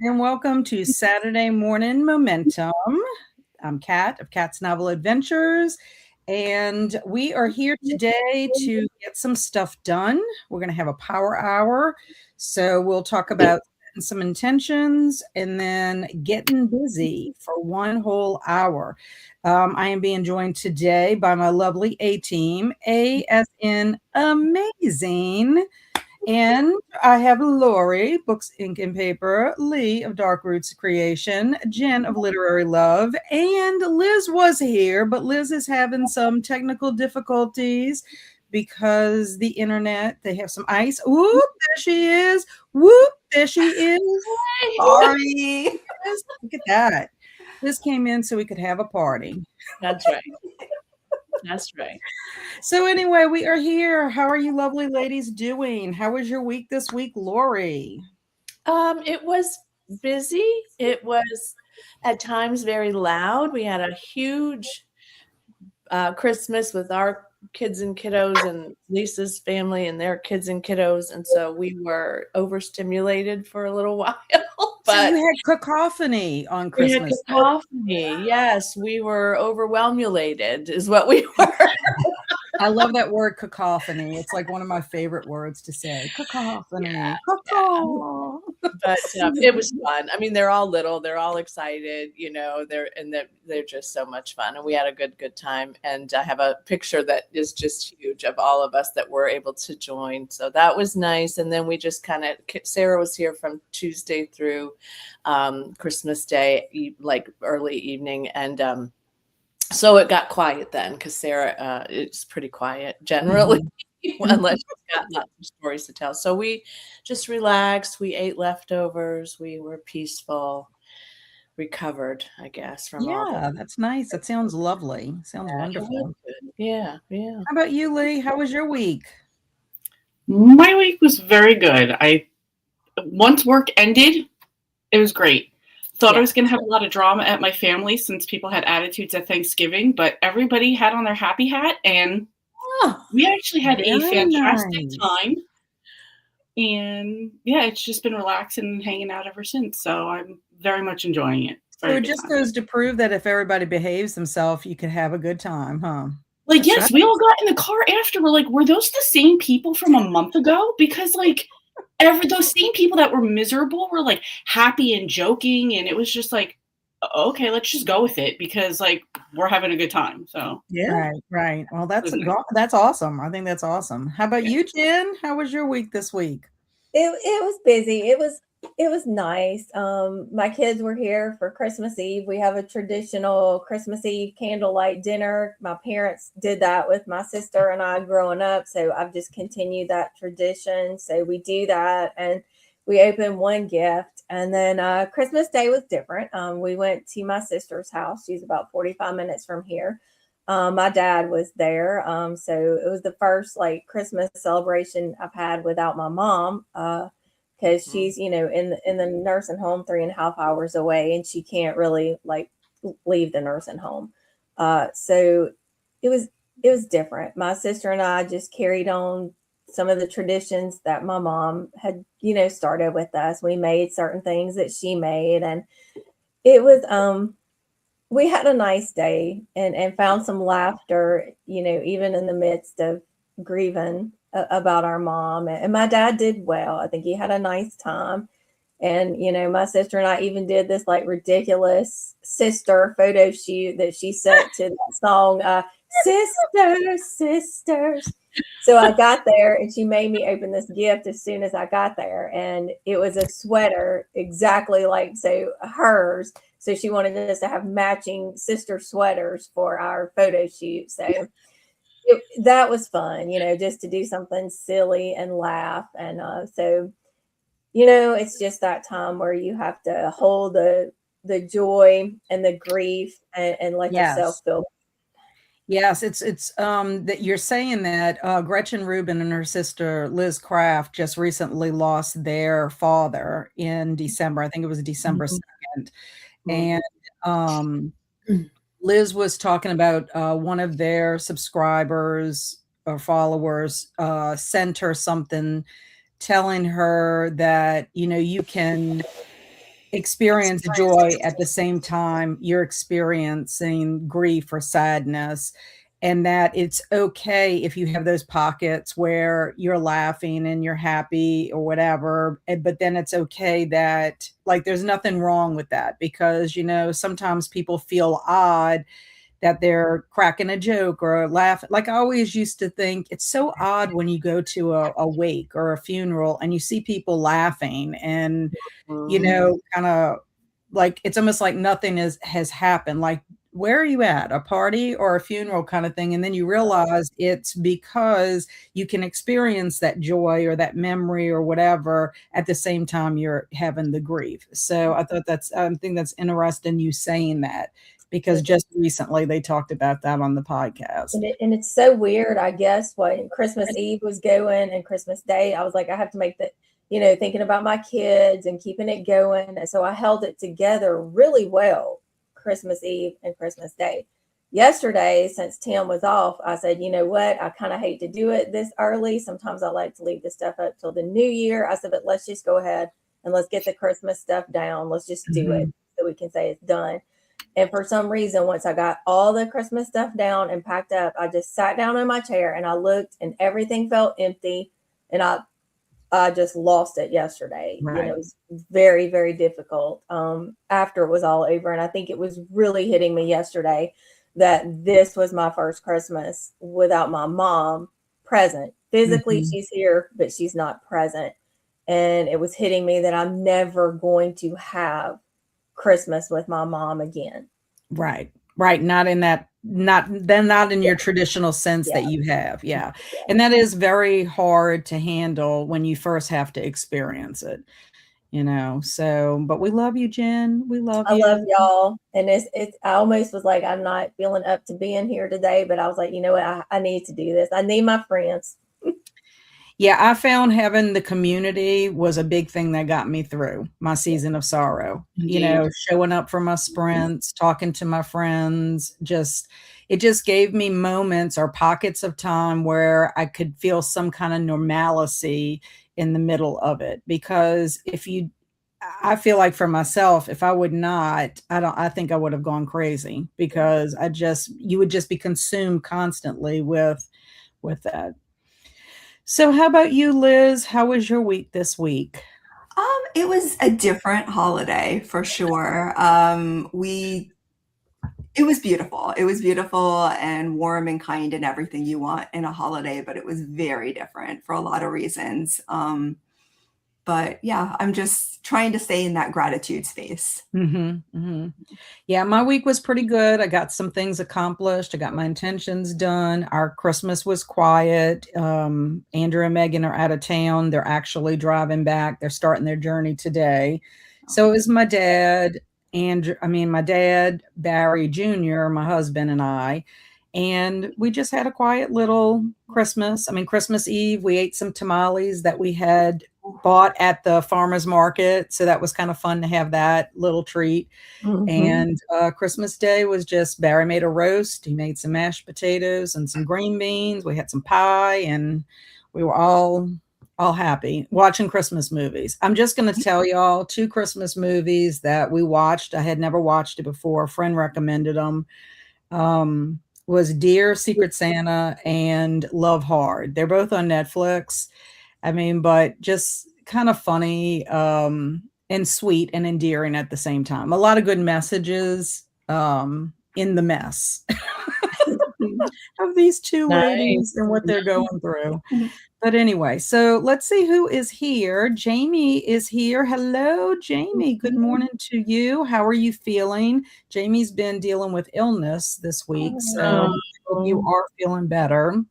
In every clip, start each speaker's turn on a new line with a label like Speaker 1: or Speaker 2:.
Speaker 1: and welcome to Saturday Morning Momentum. I'm Kat of Kat's Novel Adventures, and we are here today to get some stuff done. We're going to have a power hour, so we'll talk about some intentions and then getting busy for one whole hour. I am being joined today by my lovely A team, A as in amazing. And I have Laurie, Books, Ink, and Paper, Lee of Dark Roots Creation, Jen of Literary Love, and Liz was here, but Liz is having some technical difficulties because the internet, they have some ice. Whoop, there she is. Whoop, there she is. Sorry. Look at that. Liz came in so we could have a party.
Speaker 2: That's right. That's right.
Speaker 1: So anyway, we are here. How are you lovely ladies doing? How was your week this week, Laurie?
Speaker 2: It was busy. It was at times very loud. We had a huge Christmas with our kids and kiddos and Lisa's family and their kids and kiddos. And so we were overstimulated for a little while.
Speaker 1: So you had cacophony on Christmas.
Speaker 2: We had cacophony. Yes, we were overwhelmulated is what we were.
Speaker 1: I love that word cacophony. It's like one of my favorite words to say. Cacophony.
Speaker 2: Yeah,
Speaker 1: But
Speaker 2: it was fun. I mean, they're all little, they're all excited, they're just so much fun. And we had a good time. And I have a picture that is just huge of all of us that were able to join. So that was nice. And then we just Sarah was here from Tuesday through Christmas Day, like early evening. And so it got quiet then because Sarah is pretty quiet generally, unless she's got lots of stories to tell. So we just relaxed. We ate leftovers. We were peaceful, recovered, I guess, from all that.
Speaker 1: That's nice. That sounds lovely. Sounds wonderful.
Speaker 2: Yeah.
Speaker 1: How about you, Lee? How was your week?
Speaker 3: My week was very good. Once work ended, it was great. Thought I was going to have a lot of drama at my family since people had attitudes at Thanksgiving, but everybody had on their happy hat, and we actually had a fantastic time. And yeah, it's just been relaxing and hanging out ever since. So I'm very much enjoying it.
Speaker 1: So it just goes to prove that if everybody behaves themselves, you can have a good time, huh?
Speaker 3: Like, yes, we all got in the car after. We're like, were those the same people from a month ago? Because like, those same people that were miserable were like happy and joking, and it was just like, okay, let's just go with it because like we're having a good time. So
Speaker 1: right. Well, that's awesome. I think that's awesome. How about you, Jen? How was your week this week?
Speaker 4: It was busy. It was nice. My kids were here for Christmas Eve. We have a traditional Christmas Eve candlelight dinner. My parents did that with my sister and I growing up, so I've just continued that tradition. So we do that, and we open one gift, and then Christmas Day was different. We went to my sister's house. She's about 45 minutes from here. My dad was there, so it was the first like Christmas celebration I've had without my mom. Because she's, in the nursing home 3.5 hours away, and she can't really like leave the nursing home. So it was different. My sister and I just carried on some of the traditions that my mom had, started with us. We made certain things that she made, and it was we had a nice day and found some laughter, even in the midst of grieving about our mom. And my dad did well. I think he had a nice time. And, my sister and I even did this like ridiculous sister photo shoot that she sent to that song, Sisters. So I got there and she made me open this gift as soon as I got there. And it was a sweater exactly like hers. So she wanted us to have matching sister sweaters for our photo shoot. So that was fun, just to do something silly and laugh. And so, it's just that time where you have to hold the joy and the grief and let yourself feel.
Speaker 1: Yes, it's that you're saying that Gretchen Rubin and her sister Liz Craft just recently lost their father in December. I think it was December 2nd. And Liz was talking about one of their subscribers or followers sent her something telling her that, you can experience joy at the same time you're experiencing grief or sadness, and that it's okay if you have those pockets where you're laughing and you're happy or whatever, but then it's okay that, like, there's nothing wrong with that, because sometimes people feel odd that they're cracking a joke or laugh. Like, I always used to think it's so odd when you go to a wake or a funeral and you see people laughing and, kind of like, it's almost like nothing has happened. Like, where are you at? A party or a funeral kind of thing? And then you realize it's because you can experience that joy or that memory or whatever at the same time you're having the grief. So I think that's interesting you saying that, because just recently they talked about that on the podcast.
Speaker 4: And it's so weird, I guess, when Christmas Eve was going and Christmas Day, I was like, I have to make thinking about my kids and keeping it going. And so I held it together really well, Christmas Eve and Christmas Day. Yesterday, since Tim was off, I said, you know what? I kind of hate to do it this early. Sometimes I like to leave the stuff up till the new year. I said, but let's just go ahead and let's get the Christmas stuff down. Let's just do it so we can say it's done. And for some reason, once I got all the Christmas stuff down and packed up, I just sat down in my chair and I looked and everything felt empty. And I just lost it yesterday.
Speaker 1: Right.
Speaker 4: It was very, very difficult after it was all over. And I think it was really hitting me yesterday that this was my first Christmas without my mom present. Physically, she's here, but she's not present. And it was hitting me that I'm never going to have Christmas with my mom again.
Speaker 1: Right. Not in your traditional sense that you have. Yeah. And that is very hard to handle when you first have to experience it, so, but we love you, Jen. We love you.
Speaker 4: I love y'all. And I almost was like, I'm not feeling up to being here today, but I was like, you know what? I need to do this. I need my friends.
Speaker 1: Yeah, I found having the community was a big thing that got me through my season of sorrow. Showing up for my sprints, talking to my friends, it just gave me moments or pockets of time where I could feel some kind of normalcy in the middle of it. Because I feel like for myself, if I would not, I think I would have gone crazy, because you would just be consumed constantly with that. So how about you, Liz? How was your week this week?
Speaker 5: It was a different holiday for sure. It was beautiful. It was beautiful and warm and kind and everything you want in a holiday, but it was very different for a lot of reasons. But yeah, I'm just trying to stay in that gratitude space.
Speaker 1: Yeah, my week was pretty good. I got some things accomplished. I got my intentions done. Our Christmas was quiet. Andrew and Megan are out of town. They're actually driving back. They're starting their journey today. So it was my dad, Barry Jr., my husband, and I. And we just had a quiet little Christmas. Christmas Eve, we ate some tamales that we had bought at the farmer's market. So that was kind of fun to have that little treat. And Christmas Day was just, Barry made a roast. He made some mashed potatoes and some green beans. We had some pie, and we were all happy watching Christmas movies. I'm just going to tell y'all 2 Christmas movies that we watched. I had never watched it before. A friend recommended them. Was Dear Secret Santa and Love Hard. They're both on Netflix. But just kind of funny and sweet and endearing at the same time. A lot of good messages in the mess of these 2 ladies and what they're going through. But anyway, so let's see who is here. Jamie is here. Hello, Jamie. Good morning to you. How are you feeling? Jamie's been dealing with illness this week, so you are feeling better.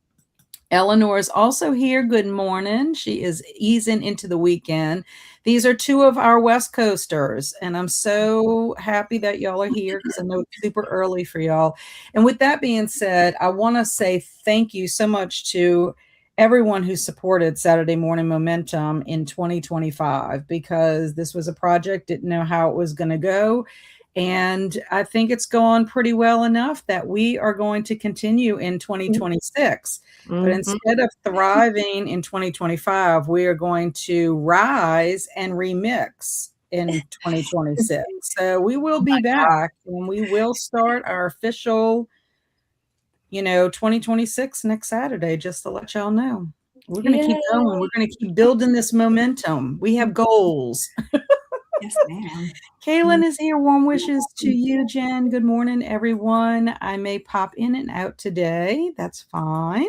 Speaker 1: Eleanor is also here. Good morning. She is easing into the weekend. These are 2 of our West Coasters, and I'm so happy that y'all are here, because I know it's super early for y'all. And with that being said, I want to say thank you so much to everyone who supported Saturday Morning Momentum in 2025, because this was a project, didn't know how it was going to go. And I think it's gone pretty well enough that we are going to continue in 2026. But instead of thriving in 2025, we are going to rise and remix in 2026. So we will be back and we will start our official, 2026 next Saturday, just to let y'all know. We're going to keep going. We're going to keep building this momentum. We have goals.
Speaker 5: Yes, ma'am.
Speaker 1: Kaylin is here. Warm wishes to you, Jen. Good morning, everyone. I may pop in and out today. That's fine.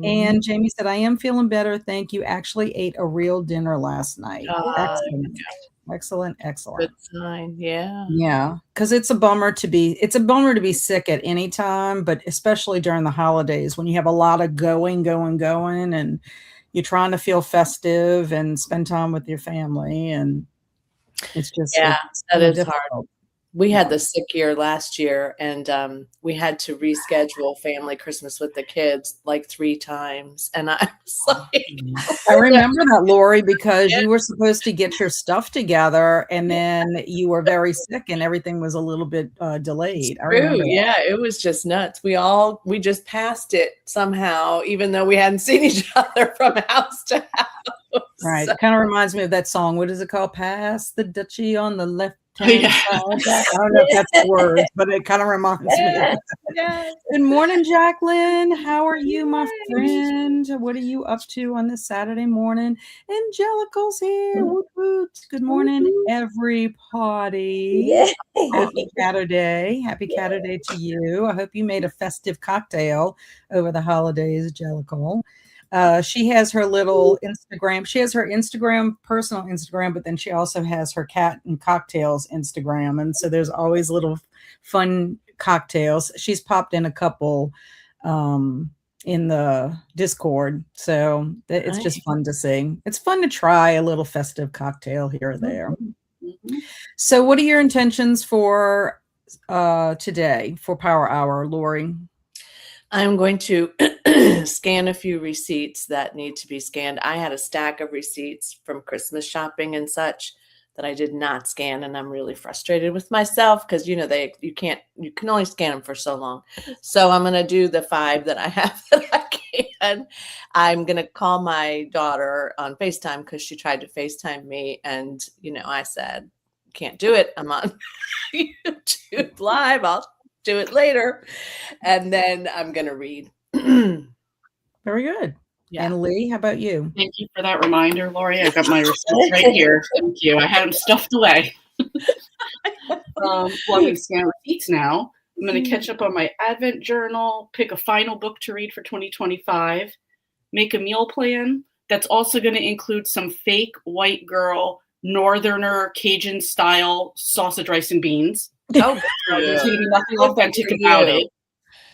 Speaker 1: And Jamie said, I am feeling better. Thank you. Actually ate a real dinner last night. Excellent.
Speaker 2: Good sign. Yeah.
Speaker 1: Yeah. Because it's a bummer to be sick at any time, but especially during the holidays when you have a lot of going, and you're trying to feel festive and spend time with your family. And it's just,
Speaker 2: that is
Speaker 1: difficult.
Speaker 2: hard. We had the sick year last year, and we had to reschedule family Christmas with the kids like 3 times. And I was like,
Speaker 1: I remember that, Laurie, because you were supposed to get your stuff together, and then you were very sick, and everything was a little bit delayed. I remember that.
Speaker 2: Yeah, it was just nuts. We just passed it somehow, even though we hadn't seen each other from house to house.
Speaker 1: Right.
Speaker 2: So.
Speaker 1: It kind of reminds me of that song. What is it called? Pass the duchy on the left.
Speaker 3: Yeah.
Speaker 1: I don't know if that's the word, but it kind of reminds me of that. Good morning, Jacqueline. How are you, my friend? What are you up to on this Saturday morning? Angelical's here. Woot woot. Good morning, everybody. Happy Saturday. Happy Saturday to you. I hope you made a festive cocktail over the holidays, Jellicle. She has her little Instagram. She has her personal Instagram, but then she also has her Cat and Cocktails Instagram. And so there's always little fun cocktails. She's popped in a couple in the Discord. So it's just fun to see. It's fun to try a little festive cocktail here or there. So what are your intentions for today for Power Hour, Laurie?
Speaker 2: I'm going to scan a few receipts that need to be scanned. I had a stack of receipts from Christmas shopping and such that I did not scan, and I'm really frustrated with myself because you can only scan them for so long. So I'm going to do the 5 that I have that I can. I'm going to call my daughter on FaceTime because she tried to FaceTime me, and I said, can't do it. I'm on YouTube Live. I'll do it later, and then I'm gonna read.
Speaker 1: Very good. Yeah. And Lee, how about you?
Speaker 3: Thank you for that reminder, Laurie. I got my receipts right here. Thank you. I had them stuffed away. Well, I'm going to scan receipts now. I'm going to catch up on my Advent journal, pick a final book to read for 2025, make a meal plan that's also going to include some fake white girl Northerner Cajun style sausage, rice, and beans.
Speaker 2: Oh,
Speaker 3: there's going to be nothing authentic about it.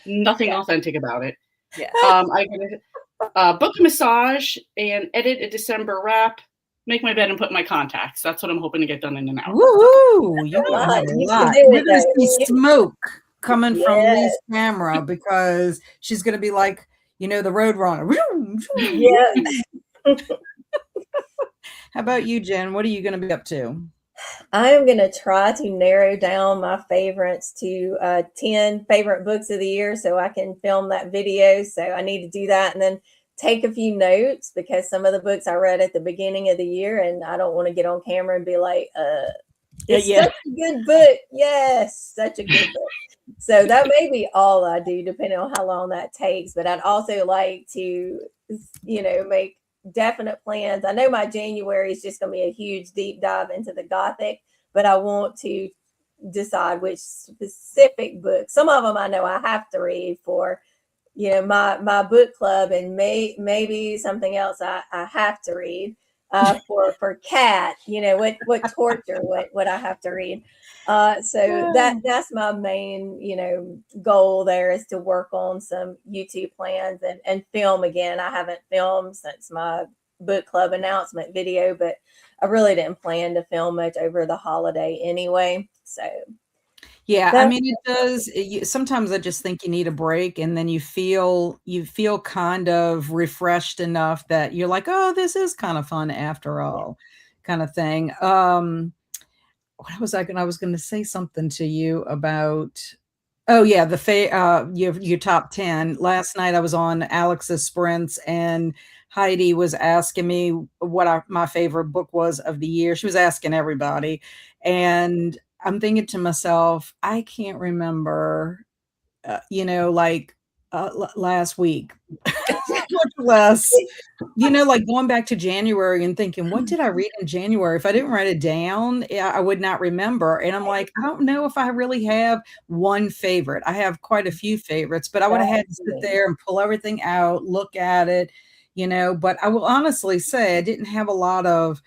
Speaker 3: Nothing authentic about it.
Speaker 2: Yeah.
Speaker 3: I'm going to book a massage and edit a December wrap, make my bed, and put my contacts. That's what I'm hoping to get done in an hour.
Speaker 1: Woohoo! You got a lot. We're going to see smoke coming from Lee's camera because she's going to be like, the road runner.
Speaker 4: Yeah.
Speaker 1: How about you, Jen? What are you going to be up to?
Speaker 4: I'm going to try to narrow down my favorites to 10 favorite books of the year so I can film that video. So I need to do that and then take a few notes because some of the books I read at the beginning of the year and I don't want to get on camera and be like, it's such a good book. Yes, such a good book. So that may be all I do depending on how long that takes. But I'd also like to, make definite plans. I know my January is just going to be a huge deep dive into the Gothic, but I want to decide which specific books. Some of them I know I have to read for, my book club, and maybe something else I have to read for Kat. What torture what I have to read. So that's my main goal there is to work on some YouTube plans and film again. I haven't filmed since my book club announcement video, but I really didn't plan to film much over the holiday anyway. So
Speaker 1: yeah, I mean, it does. Sometimes I just think you need a break, and then you feel kind of refreshed enough that you're like, oh, this is kind of fun after all, kind of thing. What was I going to say something to you about Oh yeah, your top 10. Last night I was on Alex's Sprints and Heidi was asking me what my favorite book was of the year. She was asking everybody. And I'm thinking to myself, I can't remember, like last week, much less, like going back to January and thinking, what did I read in January? If I didn't write it down, I would not remember. And I'm like, I don't know if I really have one favorite. I have quite a few favorites, but I would have had to sit there and pull everything out, look at it, but I will honestly say I didn't have a lot of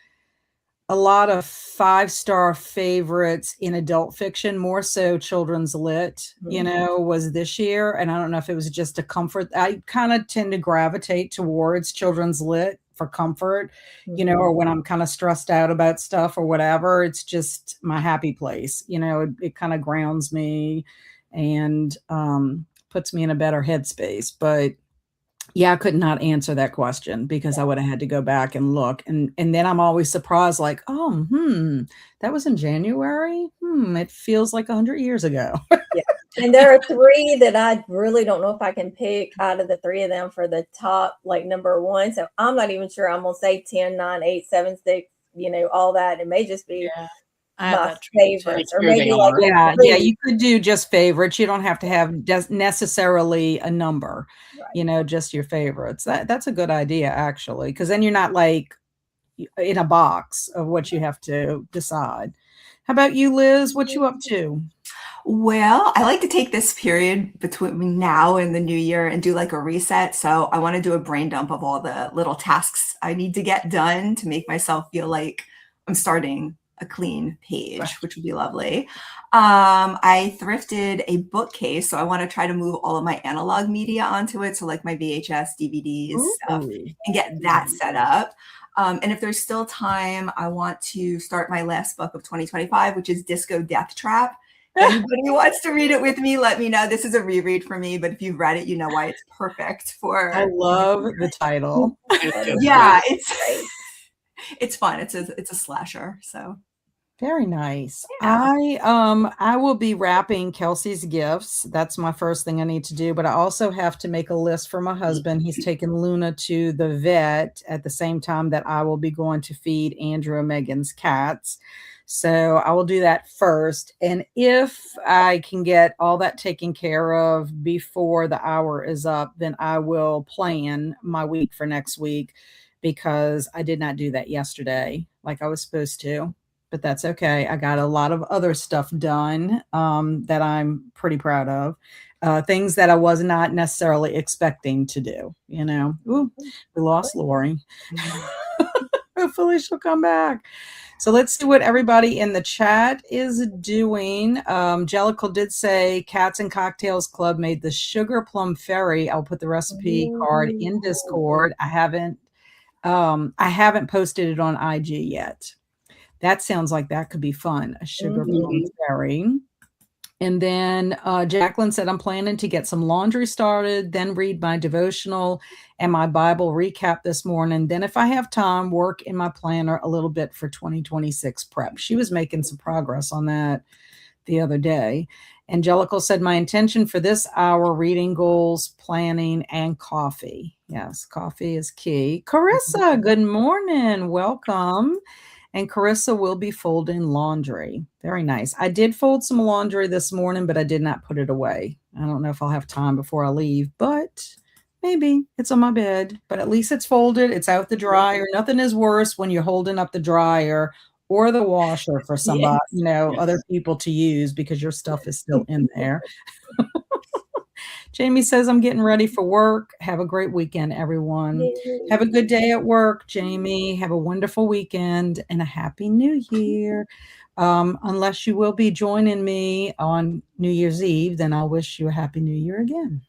Speaker 1: 5-star favorites in adult fiction, more so children's lit, was this year. And I don't know if it was just a comfort. I kind of tend to gravitate towards children's lit for comfort, or when I'm kind of stressed out about stuff or whatever. It's just my happy place. It kind of grounds me and puts me in a better headspace. But yeah, I could not answer that question because I would have had to go back and look. And then I'm always surprised, like, that was in January. It feels like 100 years ago.
Speaker 4: Yeah. And there are 3 that I really don't know if I can pick out of the 3 of them for the top, like number 1. So I'm not even sure I'm going to say 10, 9, 8, 7, 6, all that. It may just be my favorites, or maybe like
Speaker 1: yeah, you could do just favorites. You don't have to have necessarily a number, just your favorites. That's a good idea, actually, because then you're not like in a box of what you have to decide. How about you, Liz? What you up to?
Speaker 5: Well, I like to take this period between now and the new year and do like a reset. So I want to do a brain dump of all the little tasks I need to get done to make myself feel like I'm starting a clean page, which would be lovely. I thrifted a bookcase, so I want to try to move all of my analog media onto it. So like my VHS, DVDs, stuff, and get that set up. And if there's still time, I want to start my last book of 2025, which is Disco Death Trap. If anybody wants to read it with me, let me know. This is a reread for me, but if you've read it, you know why it's perfect for.
Speaker 1: I love the title.
Speaker 5: Yeah, it's fun. It's a slasher. So
Speaker 1: very nice. Yeah. I will be wrapping Kelsey's gifts. That's my first thing I need to do, but I also have to make a list for my husband. He's taking Luna to the vet at the same time that I will be going to feed Andrew and Megan's cats. So I will do that first. And if I can get all that taken care of before the hour is up, then I will plan my week for next week, because I did not do that yesterday like I was supposed to. But that's okay. I got a lot of other stuff done that I'm pretty proud of. Things that I was not necessarily expecting to do, Ooh, we lost Laurie. Hopefully she'll come back. So let's see what everybody in the chat is doing. Jellicle did say Cats and Cocktails Club made the sugar plum ferry. I'll put the recipe card in Discord. I haven't posted it on IG yet. That sounds like that could be fun. A sugar plum ferry. And then Jacqueline said, I'm planning to get some laundry started, then read my devotional and my Bible recap this morning. Then if I have time, work in my planner a little bit for 2026 prep. She was making some progress on that the other day. Angelical said, my intention for this hour, reading goals, planning, and coffee. Yes, coffee is key. Carissa, good morning. Welcome. And Carissa will be folding laundry. Very nice. I did fold some laundry this morning, but I did not put it away. I don't know if I'll have time before I leave, but maybe. It's on my bed. But at least it's folded. It's out the dryer. Nothing is worse when you're holding up the dryer or the washer for somebody, other people to use, because your stuff is still in there. Jamie says, I'm getting ready for work. Have a great weekend, everyone. Yay. Have a good day at work, Jamie. Have a wonderful weekend and a happy new year. Unless you will be joining me on New Year's Eve, then I'll wish you a happy new year again.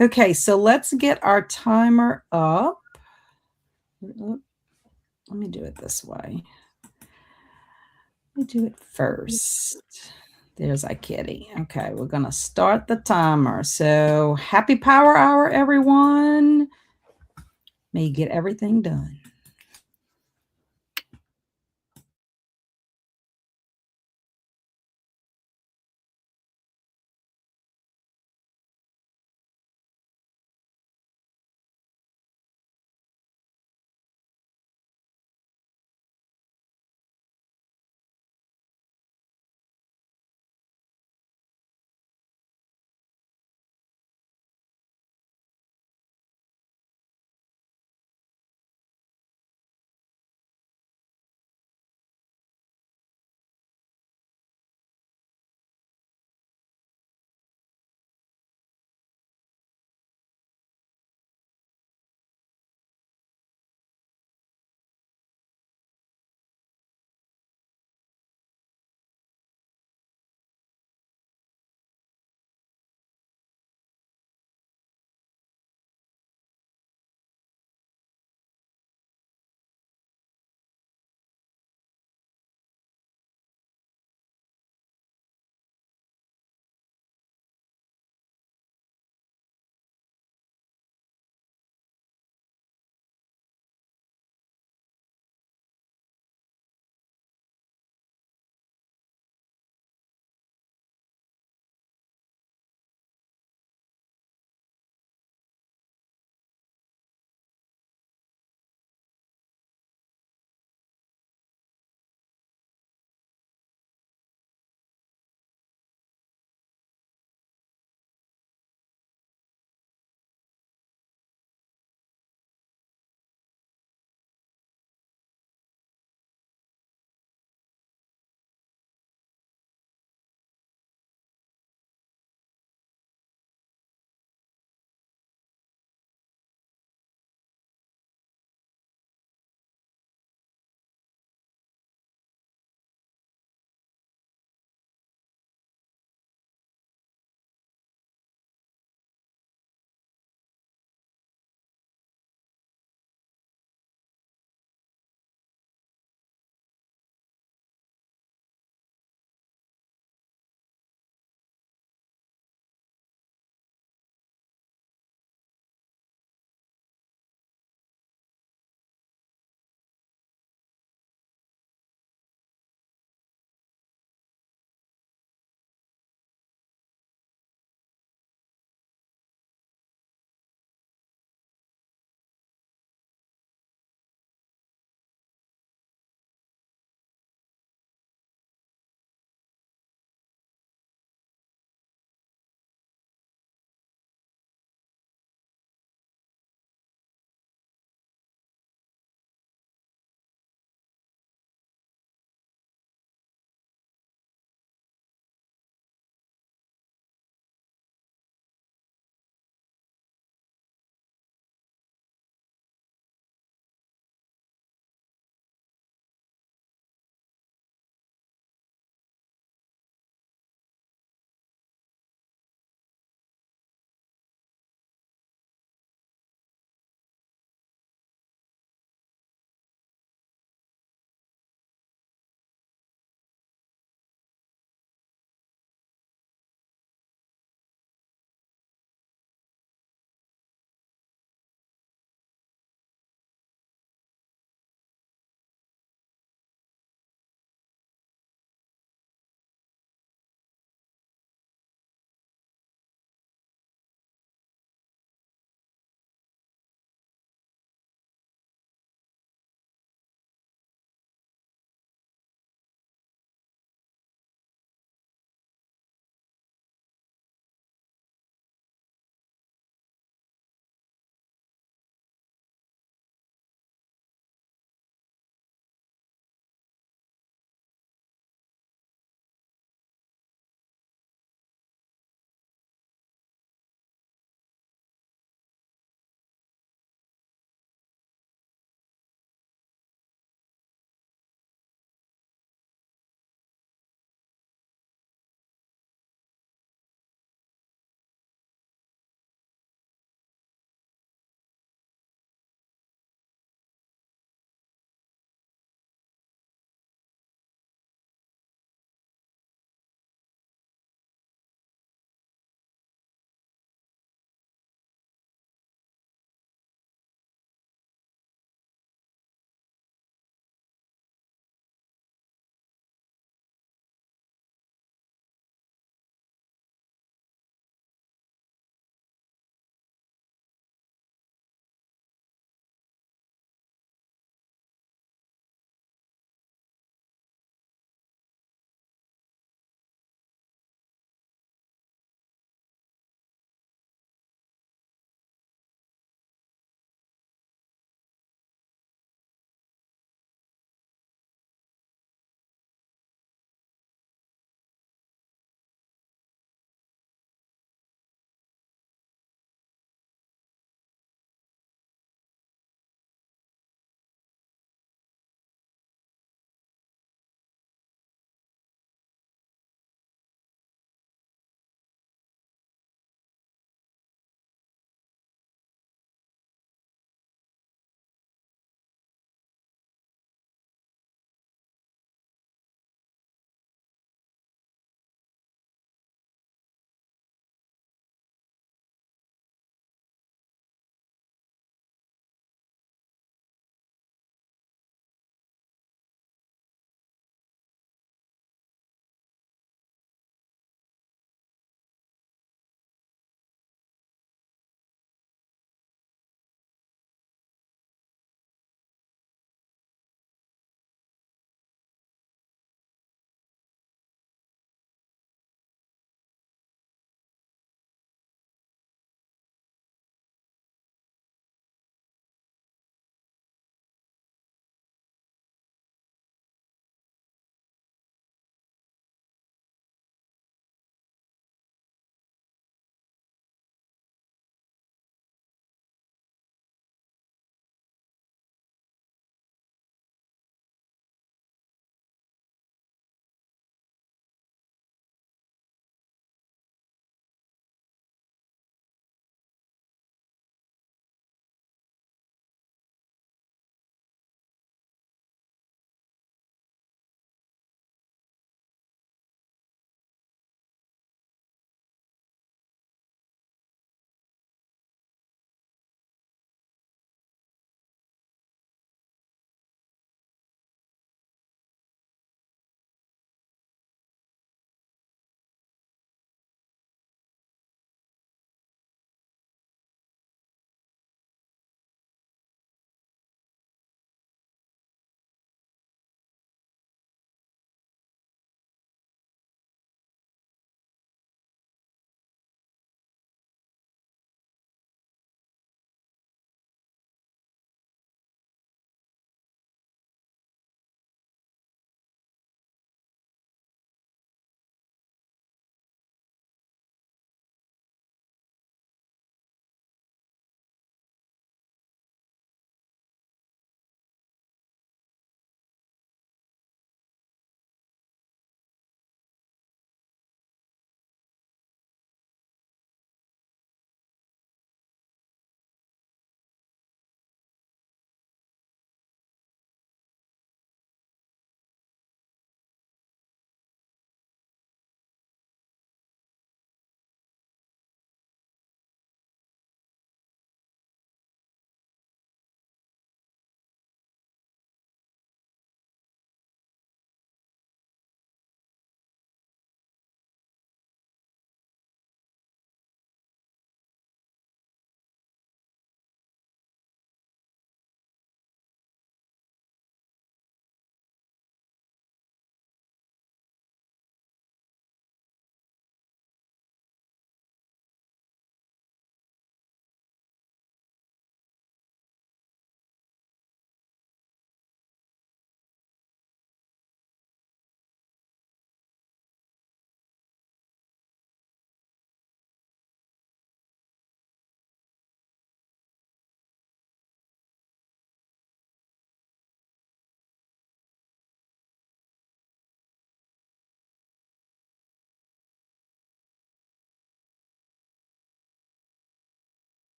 Speaker 1: Okay, so let's get our timer up. Let me do it this way. Let me do it first. There's our kitty. Okay, we're going to start the timer. So happy Power Hour, everyone. May you get everything done.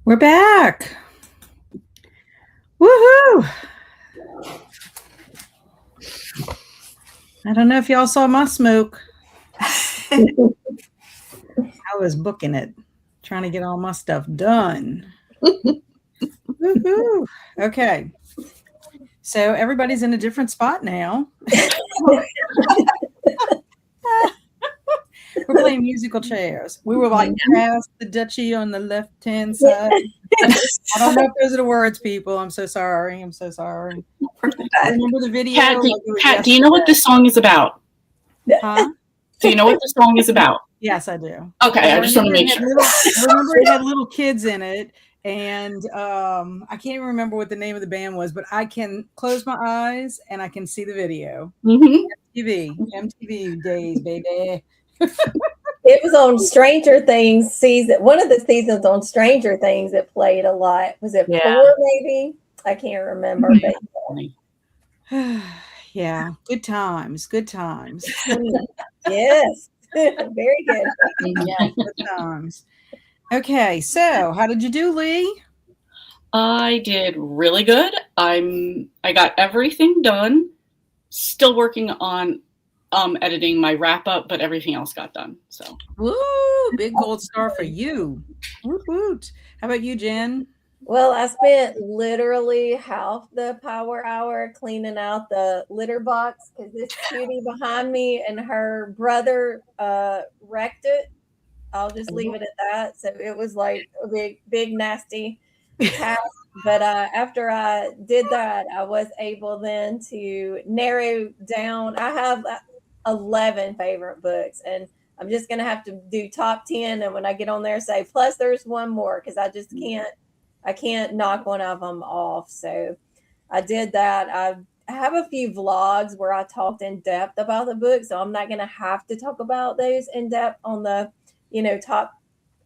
Speaker 1: We're back. Woohoo! I don't know if y'all saw my smoke. I was booking it, trying to get all my stuff done. Woohoo! Okay. So everybody's in a different spot now. We're playing musical chairs. We were like past the duchy on the left-hand side. I don't know if those are the words, people. I'm so sorry. I'm so sorry. Remember the video?
Speaker 3: Kat, do you know what this song is about?
Speaker 1: Huh?
Speaker 3: Do you know what the song is about?
Speaker 1: Yes, I do.
Speaker 3: Okay, I just want to make sure.
Speaker 1: Remember it had little kids in it, and I can't even remember what the name of the band was, but I can close my eyes and I can see the video. MTV days, baby.
Speaker 4: It was on Stranger Things season. One of the seasons on Stranger Things it played a lot. Was it 4 maybe? I can't remember. But
Speaker 1: yeah, good times. Good times.
Speaker 4: Yes. Very good.
Speaker 1: Yeah, good times. Okay, so how did you do, Lee?
Speaker 3: I did really good. I got everything done. Still working on editing my wrap up, but everything else got done. So
Speaker 1: woo, big gold star for you. Woot woot. How about you, Jen?
Speaker 4: Well, I spent literally half the power hour cleaning out the litter box because this cutie behind me and her brother wrecked it. I'll just leave it at that. So it was like a big nasty task. But after I did that, I was able then to narrow down. I have 11 favorite books, and I'm just going to have to do top 10. And when I get on there, say, plus there's one more because I just can't knock one of them off. So I did that. I have a few vlogs where I talked in depth about the book. So I'm not going to have to talk about those in depth on the, top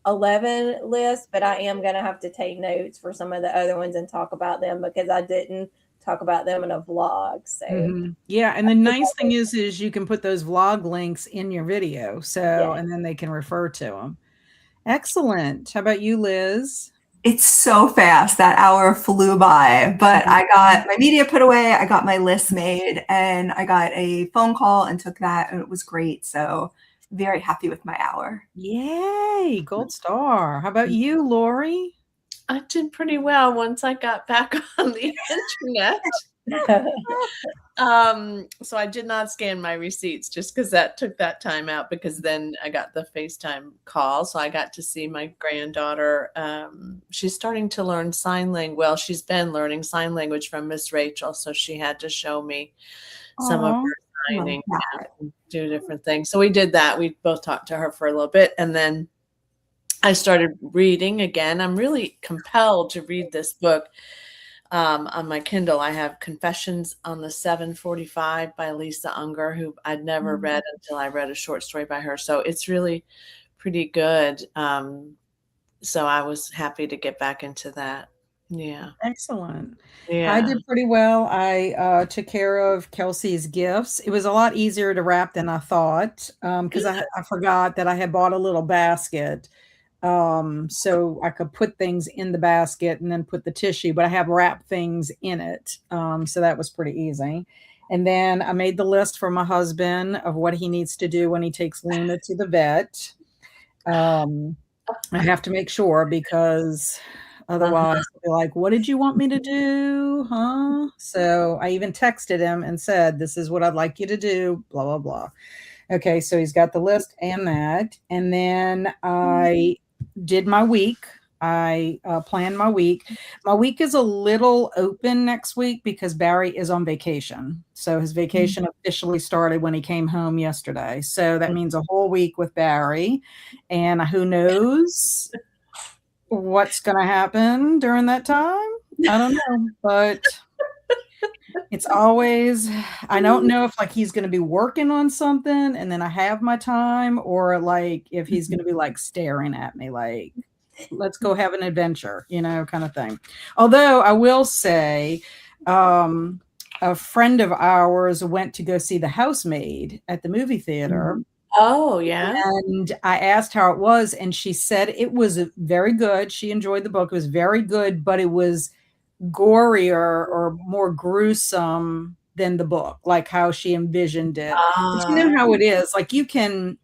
Speaker 4: 11 list, but I am going to have to take notes for some of the other ones and talk about them because I didn't talk about them in a vlog. So
Speaker 1: yeah, and the nice thing is you can put those vlog links in your video. So and then they can refer to them. Excellent. How about you, Liz?
Speaker 5: It's so fast. That hour flew by, but I got my media put away. I got my list made and I got a phone call and took that and it was great. So very happy with my hour.
Speaker 1: Yay, gold star. How about you, Laurie?
Speaker 2: I did pretty well once I got back on the internet. So I did not scan my receipts just because that took that time out, because then I got the FaceTime call. So I got to see my granddaughter. She's starting to learn sign language. Well, she's been learning sign language from Miss Rachel. So she had to show me some of her signing, do different things. So we did that. We both talked to her for a little bit. And then I started reading again. I'm really compelled to read this book. On my Kindle, I have Confessions on the 745 by Lisa Unger, who I'd never read until I read a short story by her. So it's really pretty good. So I was happy to get back into that. Yeah.
Speaker 1: Excellent.
Speaker 2: Yeah.
Speaker 1: I did pretty well. I took care of Kelsey's gifts. It was a lot easier to wrap than I thought because I forgot that I had bought a little basket. So I could put things in the basket and then put the tissue, but I have wrapped things in it. So that was pretty easy. And then I made the list for my husband of what he needs to do when he takes Luna to the vet. I have to make sure because otherwise I'll be like, what did you want me to do? Huh? So I even texted him and said, this is what I'd like you to do, blah, blah, blah. Okay. So he's got the list and that. And then I did my week. I planned my week. My week is a little open next week because Barry is on vacation. So his vacation officially started when he came home yesterday. So that means a whole week with Barry. And who knows what's going to happen during that time? I don't know. But it's always, I don't know if like he's going to be working on something and then I have my time, or like if he's going to be like staring at me like, let's go have an adventure, kind of thing. Although I will say, a friend of ours went to go see The Housemaid at the movie theater.
Speaker 2: Oh, yeah.
Speaker 1: And I asked how it was, and she said it was very good. She enjoyed the book. It was very good, but it was gorier or more gruesome than the book, like how she envisioned it. But you know how it is. Like you can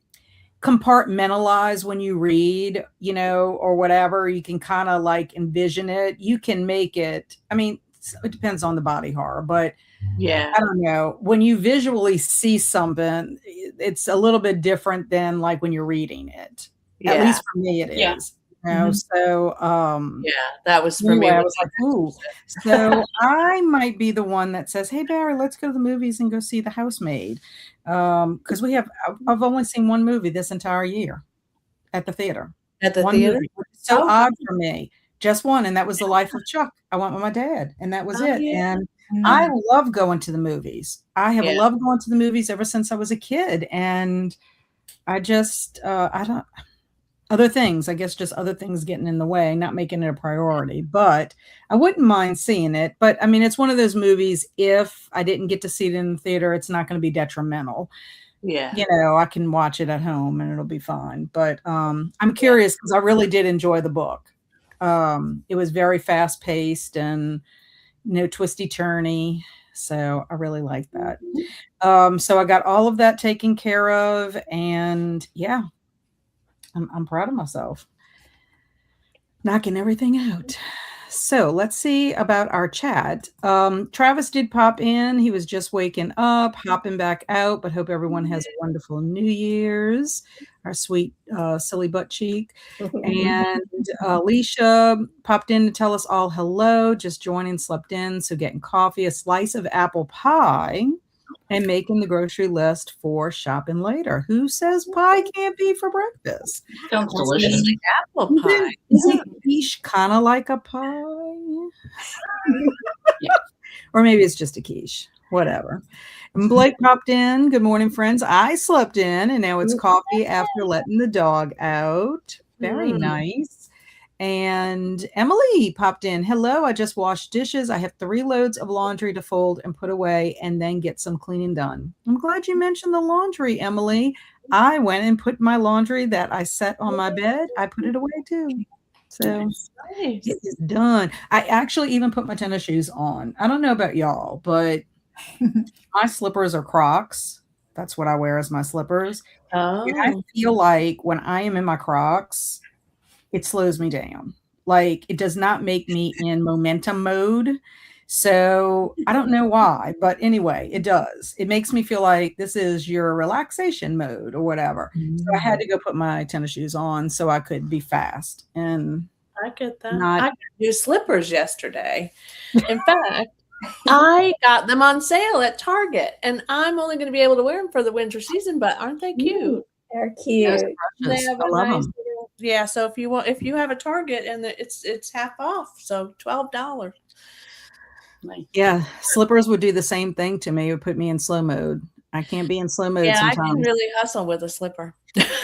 Speaker 1: compartmentalize when you read, or whatever. You can kind of like envision it. You can make it. I mean, it depends on the body horror, but
Speaker 2: Yeah.
Speaker 1: I don't know. When you visually see something, it's a little bit different than like when you're reading it. At
Speaker 2: Yeah.
Speaker 1: least for me, it
Speaker 3: Yeah.
Speaker 1: is. So
Speaker 2: Yeah, that was for
Speaker 1: anyway,
Speaker 2: me.
Speaker 1: I was like, ooh. So I might be the one that says, "Hey, Barry, let's go to the movies and go see The Housemaid," because I've only seen one movie this entire year at the theater.
Speaker 2: At the
Speaker 1: One
Speaker 2: theater?
Speaker 1: movie, which is so
Speaker 2: Oh.
Speaker 1: odd for me. Just one, and that was The Life of Chuck. I went with my dad, and that was
Speaker 2: Oh,
Speaker 1: it.
Speaker 2: yeah.
Speaker 1: And I love going to the movies. I have
Speaker 2: Yeah.
Speaker 1: loved going to the movies ever since I was a kid, and I just I don't. Other things, I guess, just other things getting in the way, not making it a priority. But I wouldn't mind seeing it. But I mean, it's one of those movies. If I didn't get to see it in the theater, it's not going to be detrimental.
Speaker 2: Yeah.
Speaker 1: I can watch it at home and it'll be fine. But I'm curious because I really did enjoy the book. It was very fast paced and no twisty turny. So I really like that. So I got all of that taken care of, and yeah, I'm proud of myself. Knocking everything out. So let's see about our chat. Travis did pop in. He was just waking up, hopping back out, but hope everyone has a wonderful New Year's. Our sweet, silly butt cheek. And Alicia popped in to tell us all hello, just joining, slept in. So getting coffee, a slice of apple pie, and making the grocery list for shopping later. Who says pie can't be for breakfast?
Speaker 3: Sounds delicious.
Speaker 2: Apple pie.
Speaker 1: Isn't quiche kind of like a pie? Yeah. Or maybe it's just a quiche. Whatever. And Blake popped in. Good morning, friends. I slept in, and now it's coffee after letting the dog out. Very nice. And Emily popped in. Hello, I just washed dishes. I have 3 loads of laundry to fold and put away and then get some cleaning done. I'm glad you mentioned the laundry, Emily. I went and put my laundry that I set on my bed. I put it away too. So
Speaker 2: Nice.
Speaker 1: it is done. I actually even put my tennis shoes on. I don't know about y'all, but my slippers are Crocs. That's what I wear as my slippers. And I
Speaker 2: Oh.
Speaker 1: feel like when I am in my Crocs, it slows me down. Like it does not make me in momentum mode. So I don't know why, but anyway, it does. It makes me feel like this is your relaxation mode or whatever. So I had to go put my tennis shoes on so I could be fast and
Speaker 2: I get that.
Speaker 1: not.
Speaker 2: I got new slippers yesterday. In fact, I got them on sale at Target, and I'm only going to be able to wear them for the winter season, but aren't they cute?
Speaker 4: They're cute.
Speaker 2: They have
Speaker 1: I
Speaker 2: a
Speaker 1: love
Speaker 2: nice
Speaker 1: them.
Speaker 2: little, yeah. So if you have a Target, and it's half off, so $12.
Speaker 1: Yeah, slippers would do the same thing to me. It would put me in slow mode. I can't be in slow mode
Speaker 2: Yeah, I can
Speaker 1: sometimes.
Speaker 2: really hustle with a slipper.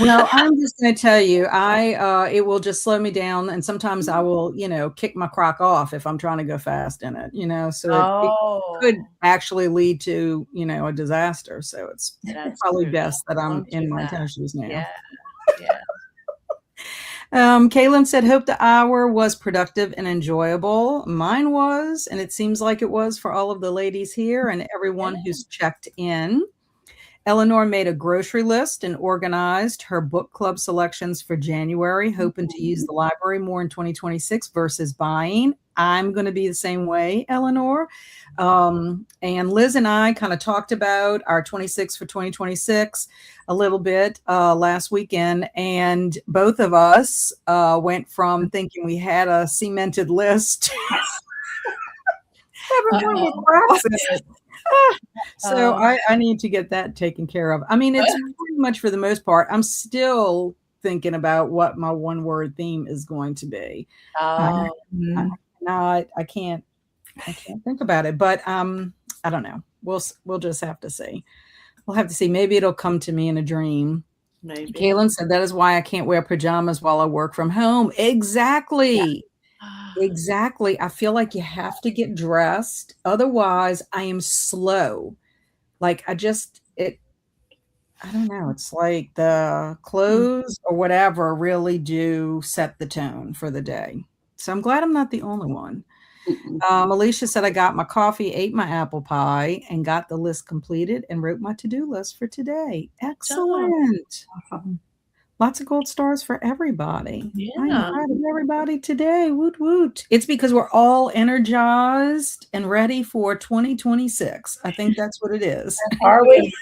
Speaker 1: Well, I'm just going to tell you, it will just slow me down, and sometimes I will, kick my Croc off if I'm trying to go fast in it, so it could actually lead to, a disaster. So it's probably best that I'm in my tennis shoes now.
Speaker 2: Yeah.
Speaker 1: Kaylin said, hope the hour was productive and enjoyable. Mine was, and it seems like it was for all of the ladies here and everyone who's checked in. Eleanor made a grocery list and organized her book club selections for January, hoping to use the library more in 2026 versus buying. I'm going to be the same way, Eleanor. And Liz and I kind of talked about our 26 for 2026 a little bit last weekend. And both of us went from thinking we had a cemented list. So I need to get that taken care of. I mean, it's pretty much for the most part. I'm still thinking about what my one word theme is going to be. I can't think about it, but I don't know. We'll just have to see. We'll have to see. Maybe it'll come to me in a dream.
Speaker 2: Maybe.
Speaker 1: Kaylin said that is why I can't wear pajamas while I work from home. Exactly. Yeah. Exactly. I feel like you have to get dressed. Otherwise, I am slow. Like I I don't know. It's like the clothes or whatever really do set the tone for the day. So I'm glad I'm not the only one. Alicia said, I got my coffee, ate my apple pie, and got the list completed and wrote my to-do list for today. Excellent.
Speaker 5: Awesome.
Speaker 1: Lots of gold stars for everybody. I'm
Speaker 2: Yeah.
Speaker 1: proud of everybody today. Woot woot. It's because we're all energized and ready for 2026. I think that's what it is.
Speaker 4: Are we?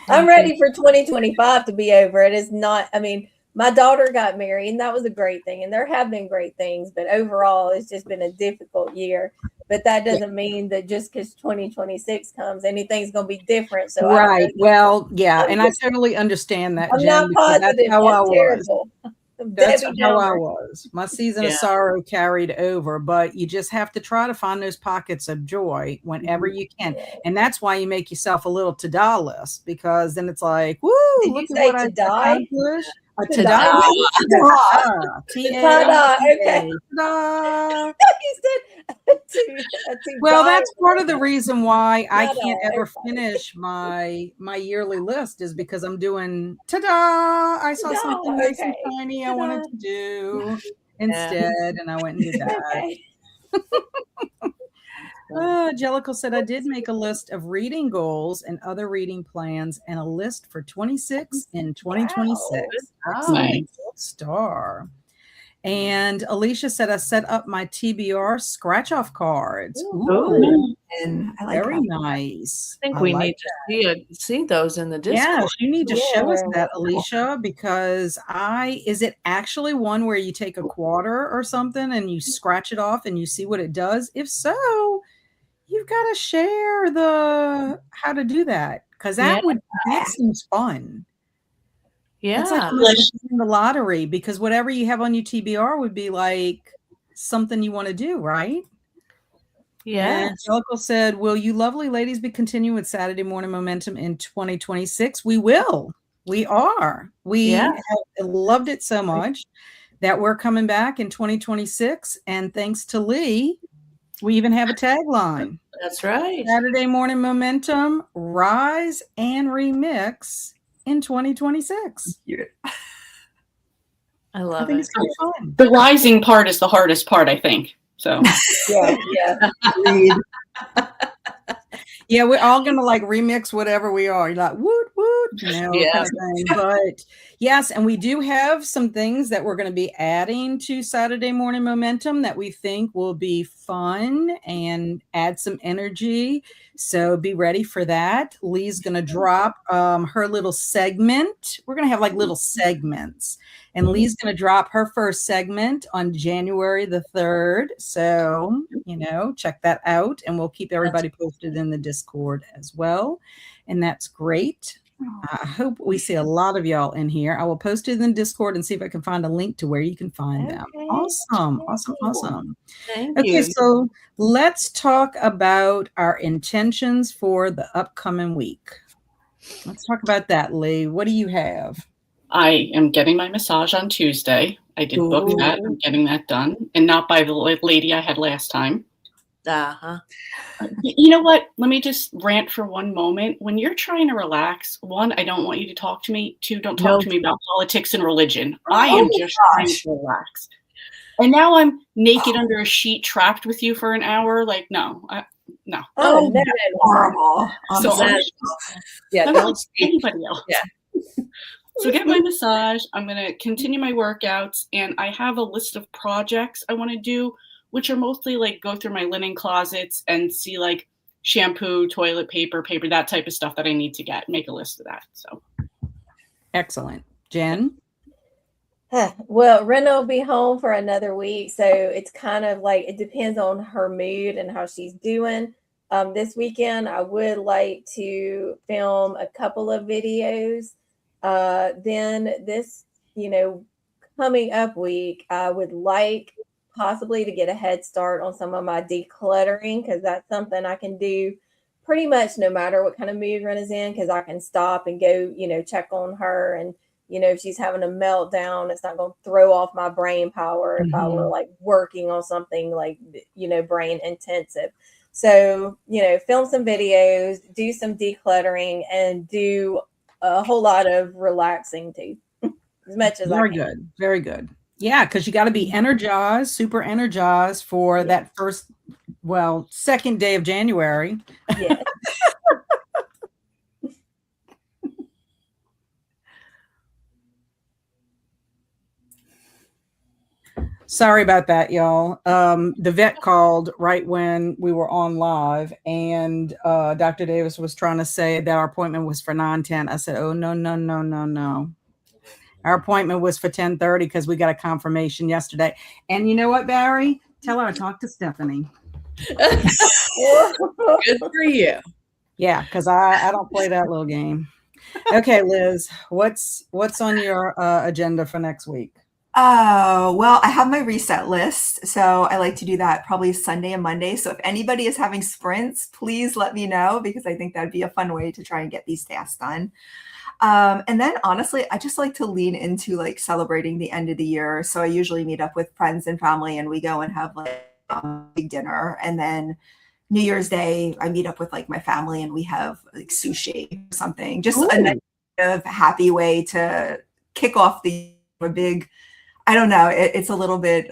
Speaker 4: I'm ready for 2025 to be over. It is not, I mean, my daughter got married and that was a great thing. And there have been great things, but overall it's just been a difficult year. But that doesn't mean that just because 2026 comes, anything's going to be different. So
Speaker 1: Right. Well, yeah. And I totally understand that,
Speaker 4: I'm
Speaker 1: Jen,
Speaker 4: not
Speaker 1: because
Speaker 4: positive.
Speaker 1: that's how I
Speaker 4: That's
Speaker 1: was.
Speaker 4: terrible.
Speaker 1: That's
Speaker 4: Debbie
Speaker 1: how I
Speaker 4: Downer.
Speaker 1: was. My season of
Speaker 2: Yeah.
Speaker 1: sorrow carried over, but you just have to try to find those pockets of joy whenever you can. And that's why you make yourself a little to-do list, because then it's like, woo,
Speaker 4: Did
Speaker 1: look
Speaker 4: you
Speaker 1: at
Speaker 4: say
Speaker 1: what I
Speaker 4: to die?
Speaker 1: accomplished. A
Speaker 4: To
Speaker 1: to-do.
Speaker 4: die?
Speaker 1: Ta-da.
Speaker 4: Ta-da, okay.
Speaker 1: Ta-da.
Speaker 4: You said to
Speaker 1: Well,
Speaker 4: die.
Speaker 1: that's part of the reason why I
Speaker 4: Ta-da,
Speaker 1: can't ever
Speaker 4: okay.
Speaker 1: finish my yearly list is because I'm doing ta-da. I saw
Speaker 4: Ta-da,
Speaker 1: something nice and
Speaker 4: okay.
Speaker 1: shiny I
Speaker 4: Ta-da.
Speaker 1: wanted to do instead, and I went and did that.
Speaker 4: Okay.
Speaker 1: Jellicle said, I did make a list of reading goals and other reading plans and a list for 26 and 2026.
Speaker 2: Wow.
Speaker 1: Excellent. Gold star. And Alicia said, I set up my TBR scratch off cards. Ooh,
Speaker 5: And I like
Speaker 1: very
Speaker 5: that.
Speaker 1: nice.
Speaker 2: I think
Speaker 1: I
Speaker 2: we
Speaker 1: like
Speaker 2: need to see those in the Discord.
Speaker 1: Yes, you need to show us
Speaker 4: Yeah.
Speaker 1: that, Alicia, because is it actually one where you take a quarter or something and you scratch it off and you see what it does? If so, you've got to share how to do that, because that seems fun.
Speaker 2: Yeah.
Speaker 1: It's like almost like the lottery, because whatever you have on your TBR would be like something you want to do, right?
Speaker 2: Yeah.
Speaker 1: And Jellicle said, will you lovely ladies be continuing with Saturday Morning Momentum in 2026? We will. We are. We have loved it so much that we're coming back in 2026. And thanks to Lee, we even have a tagline.
Speaker 2: That's right.
Speaker 1: Saturday Morning Momentum, rise and remix in 2026.
Speaker 2: I love
Speaker 1: think
Speaker 2: it.
Speaker 1: it's kind of fun.
Speaker 3: The rising part is the hardest part, I think. So
Speaker 4: Yeah.
Speaker 1: Yeah, we're all gonna like remix whatever we are. You're like woot woot, kind of thing. But yes, and we do have some things that we're going to be adding to Saturday Morning Momentum that we think will be fun and add some energy. So be ready for that. Lee's going to drop her little segment. We're going to have like little segments. And Lee's going to drop her first segment on January the 3rd. So, check that out. And we'll keep everybody posted in the Discord as well. And that's great. I hope we see a lot of y'all in here. I will post it in the Discord and see if I can find a link to where you can find them. Awesome.
Speaker 2: Thank
Speaker 1: Okay,
Speaker 2: you.
Speaker 1: so let's talk about our intentions for the upcoming week. Let's talk about that, Lee. What do you have?
Speaker 3: I am getting my massage on Tuesday. I did book that. I'm getting that done, and not by the lady I had last time. You know what? Let me just rant for one moment. When you're trying to relax, one, I don't want you to talk to me. Two, don't talk to me about politics and religion. I am just trying to relax. And now I'm naked under a sheet, trapped with you for an hour. Like, no.
Speaker 4: No.
Speaker 5: Horrible.
Speaker 3: So
Speaker 2: don't
Speaker 3: anybody else.
Speaker 2: Yeah.
Speaker 3: So get my massage. I'm going to continue my workouts, and I have a list of projects I want to do, which are mostly like go through my linen closets and see like shampoo, toilet paper, that type of stuff that I need to get. Make a list of that. So
Speaker 1: excellent. Jen?
Speaker 4: Well, Rena will be home for another week, so it's kind of like it depends on her mood and how she's doing. This weekend, I would like to film a couple of videos. Then this, coming up week, I would like possibly to get a head start on some of my decluttering, because that's something I can do pretty much no matter what kind of mood Rena's in, because I can stop and go, check on her. And, if she's having a meltdown, it's not going to throw off my brain power if I were like working on something like, brain intensive. So, film some videos, do some decluttering, and do a whole lot of relaxing too, as much as I can.
Speaker 1: Very good. Very good. Yeah, because you got to be energized, super energized for that second day of January.
Speaker 4: Yeah.
Speaker 1: Sorry about that, y'all. The vet called right when we were on live, and Dr. Davis was trying to say that our appointment was for 9:10. I said, oh, no, no, no, no, no. Our appointment was for 10:30 because we got a confirmation yesterday. And you know what, Barry? Tell her I talked to Stephanie.
Speaker 2: Good for you.
Speaker 1: Yeah, because I don't play that little game. Okay, Liz, what's on your agenda for next week?
Speaker 5: Oh, well, I have my reset list. So I like to do that probably Sunday and Monday. So if anybody is having sprints, please let me know, because I think that'd be a fun way to try and get these tasks done. And then honestly, I just like to lean into like celebrating the end of the year. So I usually meet up with friends and family, and we go and have like a big dinner. And then New Year's Day, I meet up with like my family and we have like sushi or something. Just a nice, happy way to kick off the big, I don't know. It's a little bit,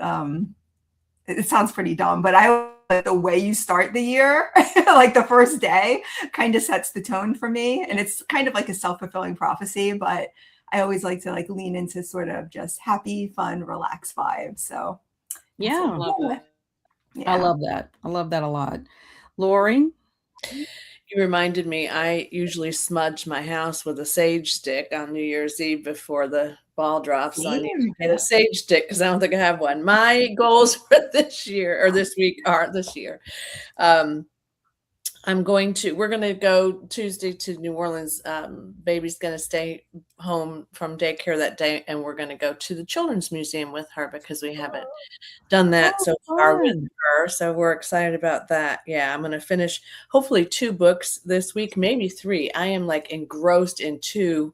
Speaker 5: it sounds pretty dumb, but I like the way you start the year, like the first day kind of sets the tone for me. And it's kind of like a self-fulfilling prophecy, but I always like to like lean into sort of just happy, fun, relaxed vibes. So
Speaker 1: yeah,
Speaker 3: I love that.
Speaker 1: Yeah. I love that. I love that a lot. Laurie?
Speaker 2: You reminded me, I usually smudge my house with a sage stick on New Year's Eve before the ball drops. So I need to get a sage stick because I don't think I have one. My goals for this year or this week are this year. We're going to go Tuesday to New Orleans. Baby's going to stay home from daycare that day, and we're going to go to the Children's Museum with her because we haven't done that so far with her. So we're excited about that. Yeah, I'm going to finish hopefully 2 books this week, maybe 3. I am like engrossed in 2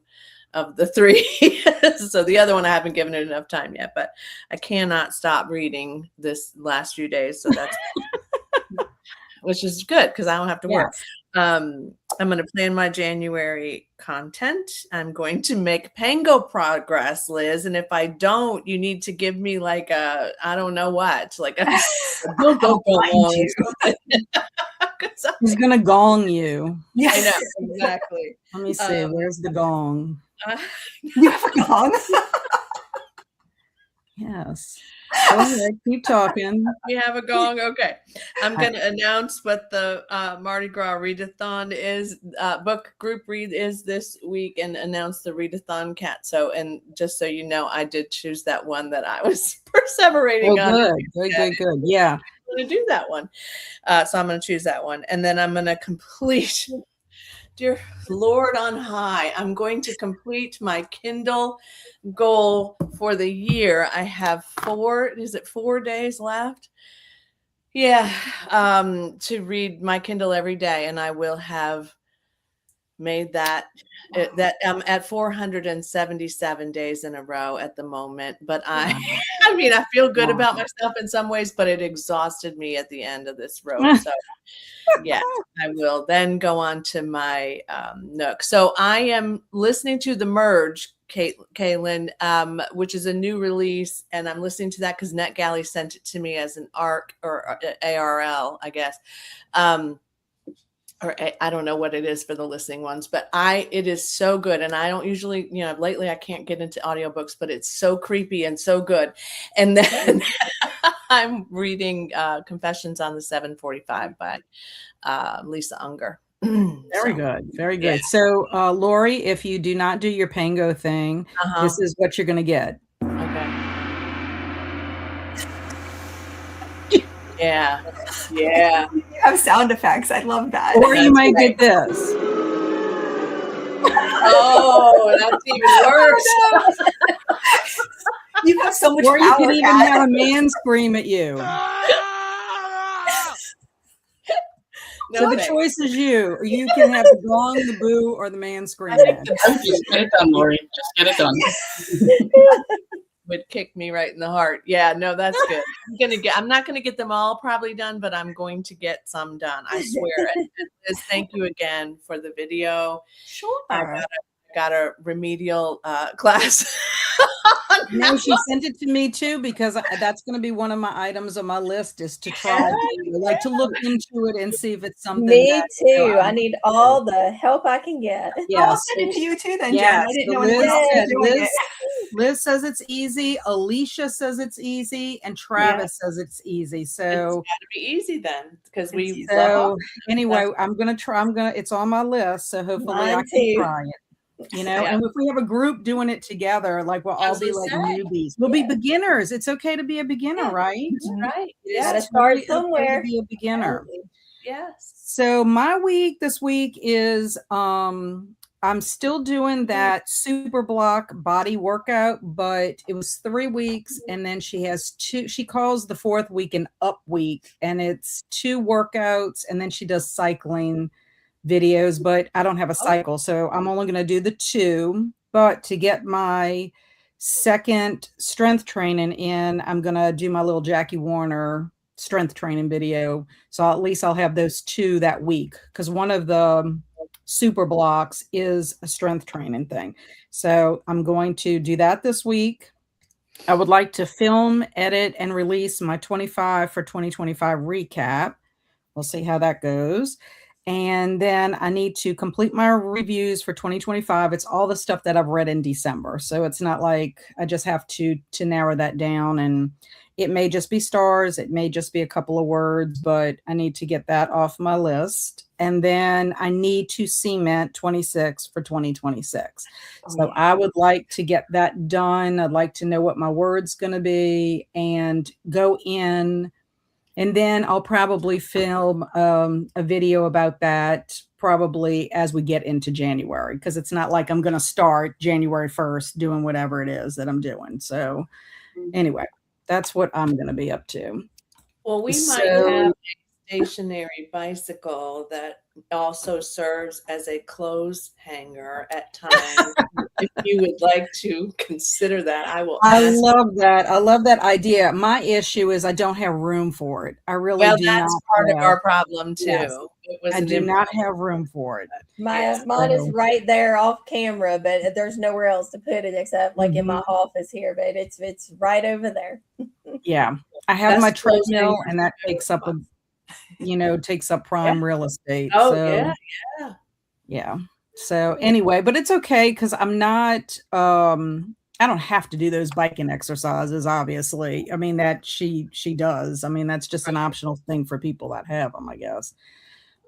Speaker 2: of the 3. So the other one I haven't given it enough time yet, but I cannot stop reading this last few days. So that's which is good because I don't have to work. I'm going to plan my January content. I'm going to make Pango progress, Liz. And if I don't, you need to give me like a, I don't know what, like a go.
Speaker 1: He's going to gong you.
Speaker 2: Yeah, I know, exactly.
Speaker 1: Let me see. Where's the gong?
Speaker 5: You have a gong?
Speaker 1: Yes. Go ahead, keep talking.
Speaker 2: We have a gong. Okay. I'm going to announce what the Mardi Gras readathon is, book group read is this week, and announce the readathon, Kat. So, and just so you know, I did choose that one that I was perseverating on.
Speaker 1: Good. Yeah.
Speaker 2: I'm going to do that one. So I'm going to choose that one. And then I'm going to complete, dear Lord on high, I'm going to complete my Kindle goal for the year. I have 4 days left? Yeah, to read my Kindle every day, and I will have made that I'm at 477 days in a row at the moment. But I mean, I feel good about myself in some ways, but it exhausted me at the end of this road. So yeah, I will then go on to my Nook. So I am listening to The Merge, Kaylin, which is a new release, and I'm listening to that because NetGalley sent it to me as an ARC or ARL, I guess. Or I don't know what it is for the listening ones, but it is so good. And I don't usually, lately I can't get into audiobooks, but it's so creepy and so good. And then I'm reading Confessions on the 745 by Lisa Unger.
Speaker 1: Very good. Yeah. So, Laurie, if you do not do your Pango thing, this is what you're going to get.
Speaker 2: Okay. Yeah.
Speaker 5: You have sound effects. I love that.
Speaker 1: Or you might get this.
Speaker 2: Oh, that's even worse.
Speaker 5: You have so much power.
Speaker 1: Or you can even have a man scream at you. So the choice is you. You can have the gong, the boo, or the man scream.
Speaker 3: Just get it done, Laurie. Just get it done.
Speaker 2: would kick me right in the heart. Yeah, no, that's good. I'm not gonna get them all probably done, but I'm going to get some done. I swear. And Liz, thank you again for the video.
Speaker 5: Sure.
Speaker 2: I got a remedial class.
Speaker 1: No, she sent it to me too, because that's going to be one of my items on my list, is to try to look into it and see if it's something.
Speaker 4: Me too. I need all the help I can get.
Speaker 1: Yes.
Speaker 5: I'll send it to you too then, Jen.
Speaker 1: Yes.
Speaker 5: I didn't know anyone else was doing it.
Speaker 1: Liz says it's easy. Alicia says it's easy, and Travis says it's easy. So
Speaker 2: it's got to be easy then, because we.
Speaker 1: So anyway, I'm gonna try. It's on my list, so hopefully I can try it. And if we have a group doing it together, like we'll all be like newbies. We'll be beginners. It's okay to be a beginner, right?
Speaker 2: Right.
Speaker 4: Yeah. Gotta start somewhere.
Speaker 1: To be a beginner.
Speaker 2: Yes.
Speaker 1: So my week this week is I'm still doing that super block body workout, but it was 3 weeks, and then she has 2. She calls the 4th week an up week, and it's 2 workouts, and then she does cycling videos, but I don't have a cycle, so I'm only going to do the 2. But to get my second strength training in, I'm going to do my little Jackie Warner strength training video. So at least I'll have those 2 that week, because one of the super blocks is a strength training thing. So I'm going to do that this week. I would like to film, edit, and release my 25 for 2025 recap. We'll see how that goes. And then I need to complete my reviews for 2025. It's all the stuff that I've read in December. So it's not like I just have to narrow that down, and it may just be stars. It may just be a couple of words, but I need to get that off my list. And then I need to cement 26 for 2026. So I would like to get that done. I'd like to know what my word's going to be and go in. And then I'll probably film a video about that probably as we get into January, because it's not like I'm going to start January 1st doing whatever it is that I'm doing. So anyway, that's what I'm going to be up to.
Speaker 2: Well, we might have a stationary bicycle that also serves as a clothes hanger at times. If you would like to consider that, I will. I
Speaker 1: love that. I love that idea. My issue is I don't have room for it. I really do.
Speaker 2: That's part of our problem too.
Speaker 1: Yes. I do not have room for it.
Speaker 4: Mine is right there off camera, but there's nowhere else to put it except like in my office here. But it's right over there.
Speaker 1: Yeah, I have my treadmill, and that takes up takes up prime real estate.
Speaker 2: Oh,
Speaker 1: so, yeah. So anyway, but it's okay, because I'm not, I don't have to do those biking exercises, obviously. I mean, that she does. I mean, that's just an optional thing for people that have them, I guess.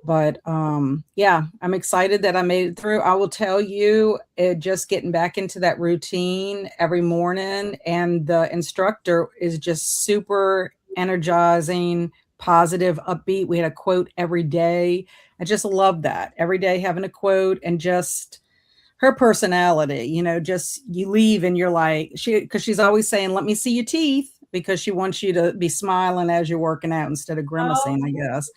Speaker 1: But yeah, I'm excited that I made it through. I will tell you, just getting back into that routine every morning, and the instructor is just super energizing, positive, upbeat. We had a quote every day. I just love that. Every day having a quote, and just her personality, just you leave and you're like, because she's always saying, let me see your teeth, because she wants you to be smiling as you're working out instead of grimacing, I guess.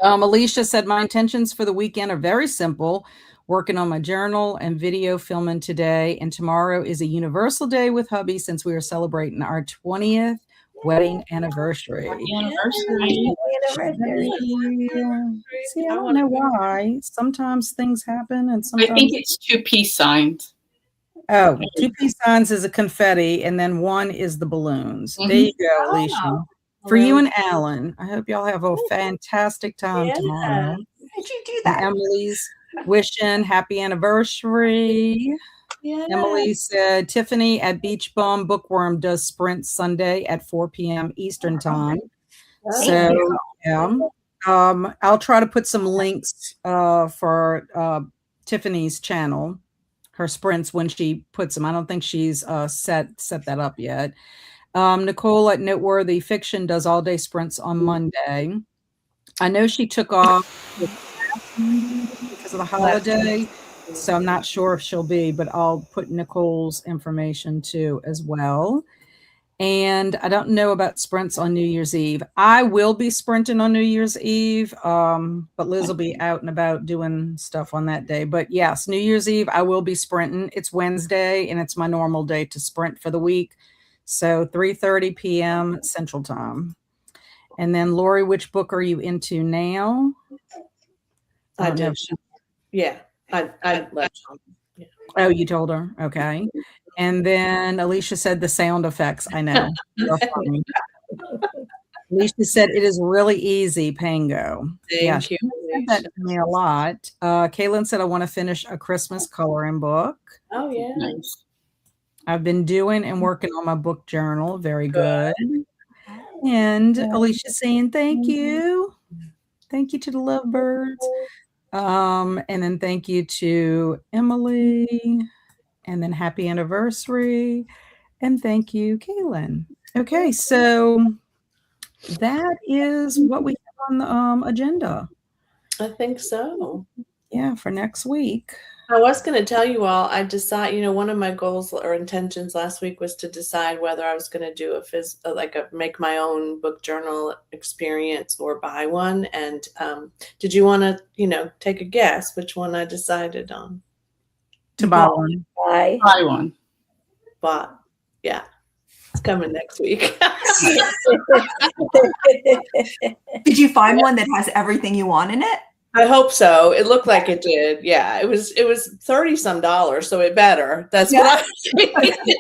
Speaker 1: Alicia said, my intentions for the weekend are very simple. Working on my journal and video filming today. And tomorrow is a universal day with hubby, since we are celebrating our 20th wedding anniversary.
Speaker 4: Anniversary.
Speaker 1: See, I don't know why. Sometimes things happen, and sometimes
Speaker 3: I think it's 2 peace signs.
Speaker 1: Oh, 2 peace signs is a confetti, and then 1 is the balloons. There you go, Alicia. For you and Alan. I hope y'all have a fantastic time tomorrow.
Speaker 5: Did you do that?
Speaker 1: Emily's wishing happy anniversary.
Speaker 4: Yeah.
Speaker 1: Emily said, Tiffany at Beach Bum Bookworm does sprint Sunday at 4 p.m. Eastern time. So, yeah. I'll try to put some links for Tiffany's channel, her sprints, when she puts them. I don't think she's set that up yet. Nicole at Noteworthy Fiction does all day sprints on Monday. I know she took off because of the holiday, so I'm not sure if she'll be, but I'll put Nicole's information too as well. And I don't know about sprints on New Year's Eve. I will be sprinting on New Year's Eve, but Liz will be out and about doing stuff on that day. But yes, New Year's Eve, I will be sprinting. It's Wednesday, and it's my normal day to sprint for the week. So 3:30 p.m. Central Time. And then, Laurie, which book are you into now?
Speaker 2: I did. Yeah, I let John. Yeah.
Speaker 1: Oh, you told her? Okay. And then Alicia said the sound effects. I know. They're funny. Alicia said it is really easy, Pango.
Speaker 2: Thank you.
Speaker 1: Said that to me a lot. Kaylin said I want to finish a Christmas coloring book.
Speaker 2: Oh, yeah.
Speaker 3: Nice.
Speaker 1: I've been doing and working on my book journal. Very good. And Alicia saying thank you. Thank you to the lovebirds. And then thank you to Emily. And then happy anniversary. And thank you, Kaylin. Okay, so that is what we have on the agenda.
Speaker 2: I think so.
Speaker 1: Yeah, for next week.
Speaker 2: I was going to tell you all, I decided, one of my goals or intentions last week was to decide whether I was going to do make my own book journal experience or buy one. And did you want to, take a guess which one I decided on?
Speaker 1: To buy one.
Speaker 3: Buy one.
Speaker 2: But yeah, it's coming next week.
Speaker 5: Did you find one that has everything you want in it?
Speaker 2: I hope so. It looked like it did. Yeah, it was $30 some, so it better. That's what I was thinking.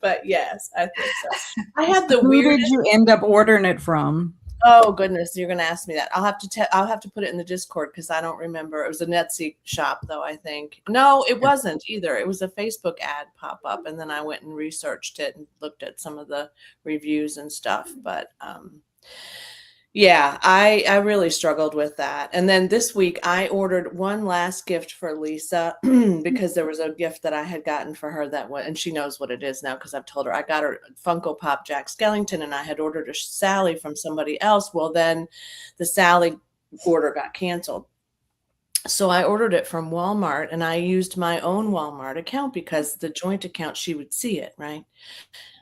Speaker 2: But yes, I think so. I had the weirdest.
Speaker 1: Who did you end up ordering it from?
Speaker 2: Oh goodness, you're going to ask me that. I'll have to put it in the Discord because I don't remember. It was a Etsy shop, though. I think no, it wasn't either. It was a Facebook ad pop up, and then I went and researched it and looked at some of the reviews and stuff. But yeah, I really struggled with that. And then this week I ordered one last gift for Lisa because there was a gift that I had gotten for her and she knows what it is now because I've told her. I got her Funko Pop Jack Skellington, and I had ordered a Sally from somebody else. Well, then the Sally order got canceled. So I ordered it from Walmart, and I used my own Walmart account because the joint account, she would see it, right?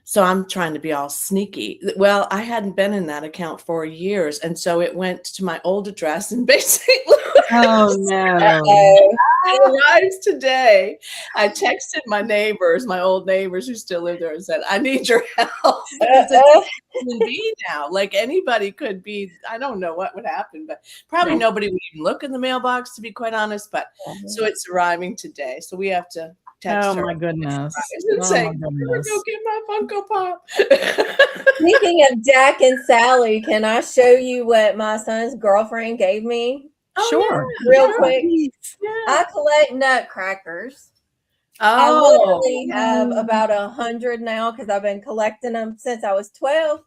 Speaker 2: So I'm trying to be all sneaky. Well, I hadn't been in that account for years. And so it went to my old address in Bay St. Louis.
Speaker 1: Oh, no.
Speaker 2: It arrives today. I texted my neighbors, my old neighbors who still live there, and said, I need your help. It's be now. Like anybody could be. I don't know what would happen, but probably nobody would even look in the mailbox, to be quite honest. But so it's arriving today. So we have to text her.
Speaker 1: My goodness.
Speaker 2: And say, go get my Funko Pop.
Speaker 4: Speaking of Jack and Sally, can I show you what my son's girlfriend gave me?
Speaker 2: Oh,
Speaker 1: sure.
Speaker 2: Yeah.
Speaker 4: Real quick. Yeah. I collect nutcrackers. I literally have about 100 now because I've been collecting them since I was 12.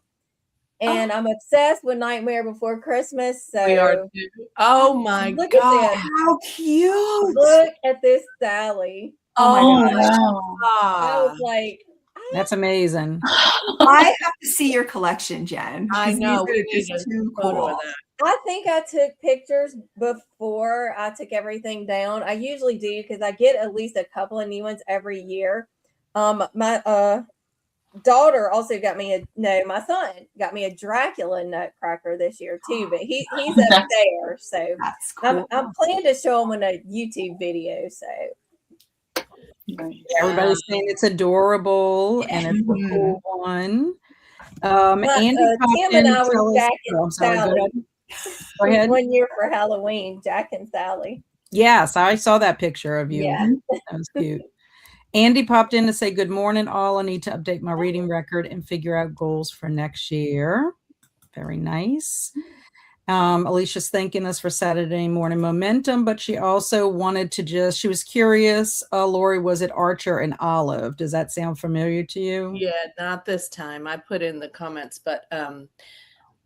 Speaker 4: And I'm obsessed with Nightmare Before Christmas. So
Speaker 2: we are too. Oh my
Speaker 4: God.
Speaker 5: How cute.
Speaker 4: Look at this Sally.
Speaker 2: Oh
Speaker 1: my gosh.
Speaker 2: Wow.
Speaker 4: I was like,
Speaker 1: that's amazing.
Speaker 5: I have to see your collection, Jen.
Speaker 2: I know.
Speaker 5: These are just too cool.
Speaker 4: I think I took pictures before I took everything down. I usually do because I get at least a couple of new ones every year. My daughter also got me my son got me a Dracula nutcracker this year too, but he's up there. So cool. I'm planning to show him in a YouTube video. So
Speaker 1: everybody's saying it's adorable and it's a cool one. Andy
Speaker 4: Tim and I were Jack and Sally.
Speaker 1: Go ahead.
Speaker 4: 1 year for Halloween, Jack and Sally.
Speaker 1: Yes, I saw that picture of you.
Speaker 4: Yeah.
Speaker 1: That was cute. Andy popped in to say, good morning, all. I need to update my reading record and figure out goals for next year. Very nice. Alicia's thanking us for Saturday morning momentum, but she also wanted to she was curious, Laurie, was it Archer and Olive? Does that sound familiar to you?
Speaker 2: Yeah, not this time. I put in the comments, but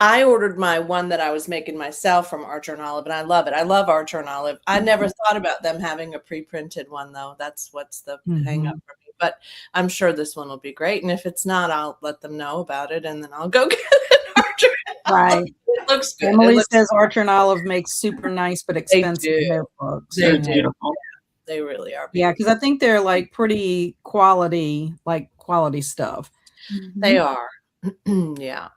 Speaker 2: I ordered my one that I was making myself from Archer and Olive, and I love it. I love Archer and Olive. I never thought about them having a pre-printed one, though. That's what's the hang up for me. But I'm sure this one will be great. And if it's not, I'll let them know about it, and then I'll go get an Archer and
Speaker 1: Olive.
Speaker 2: It looks good.
Speaker 1: Emily says Archer and Olive makes super nice but expensive notebooks.
Speaker 2: They're beautiful. They really are beautiful.
Speaker 1: Yeah, because I think they're like pretty quality stuff.
Speaker 2: They are. Yeah.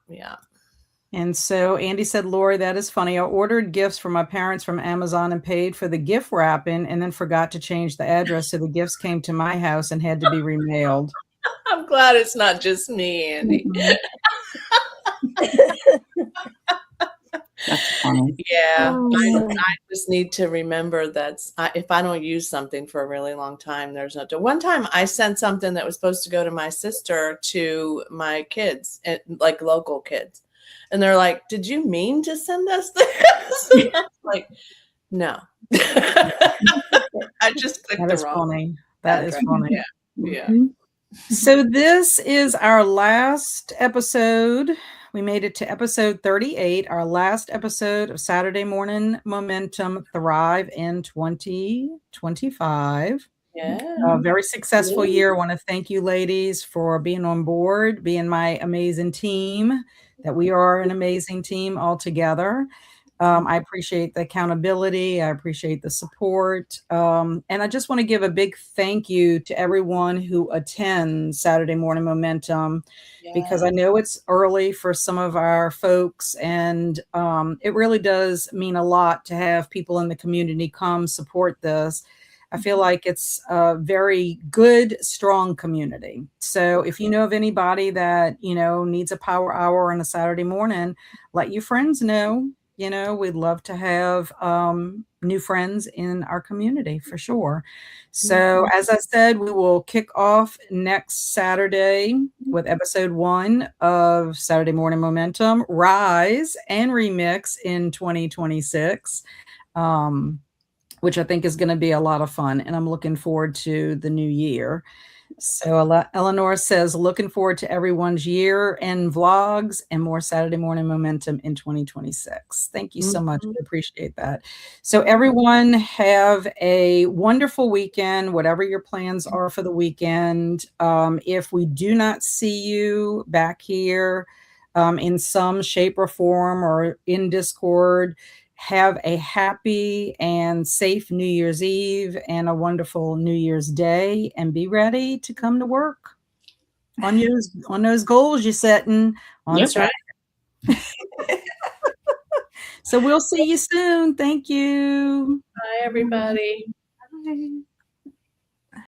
Speaker 1: And so Andy said, Laurie, that is funny. I ordered gifts for my parents from Amazon and paid for the gift wrapping and then forgot to change the address. So the gifts came to my house and had to be remailed.
Speaker 2: I'm glad it's not just me, Andy.
Speaker 3: That's funny.
Speaker 2: Yeah, I just need to remember that if I don't use something for a really long time, there's no. One time I sent something that was supposed to go to my sister to my kids, like local kids, and they're like, "Did you mean to send us this?" I was like, "No, I just clicked the wrong."
Speaker 1: Funny. That is funny.
Speaker 2: Yeah.
Speaker 1: So this is our last episode. We made it to episode 38, our last episode of Saturday Morning Momentum Thrive in 2025.
Speaker 2: Yeah.
Speaker 1: A very successful year. I want to thank you ladies for being on board, being my amazing team, that we are an amazing team all together. I appreciate the accountability. I appreciate the support. And I just want to give a big thank you to everyone who attends Saturday Morning Momentum, because I know it's early for some of our folks. And it really does mean a lot to have people in the community come support this. I feel like it's a very good, strong community. So if you know of anybody that, needs a power hour on a Saturday morning, let your friends know. We'd love to have new friends in our community for sure. So as I said, we will kick off next Saturday with episode 1 of Saturday Morning Momentum, Rise and Remix in 2026, which I think is going to be a lot of fun. And I'm looking forward to the new year. So Eleanor says, looking forward to everyone's year-end vlogs and more Saturday Morning Momentum in 2026. Thank you so much. I appreciate that. So everyone have a wonderful weekend, whatever your plans are for the weekend. If we do not see you back here in some shape or form or in Discord, have a happy and safe New Year's Eve and a wonderful New Year's Day, and be ready to come to work on those goals you're setting on
Speaker 3: Yes,
Speaker 1: So we'll see you soon. Thank you.
Speaker 2: Bye, everybody.
Speaker 5: Bye.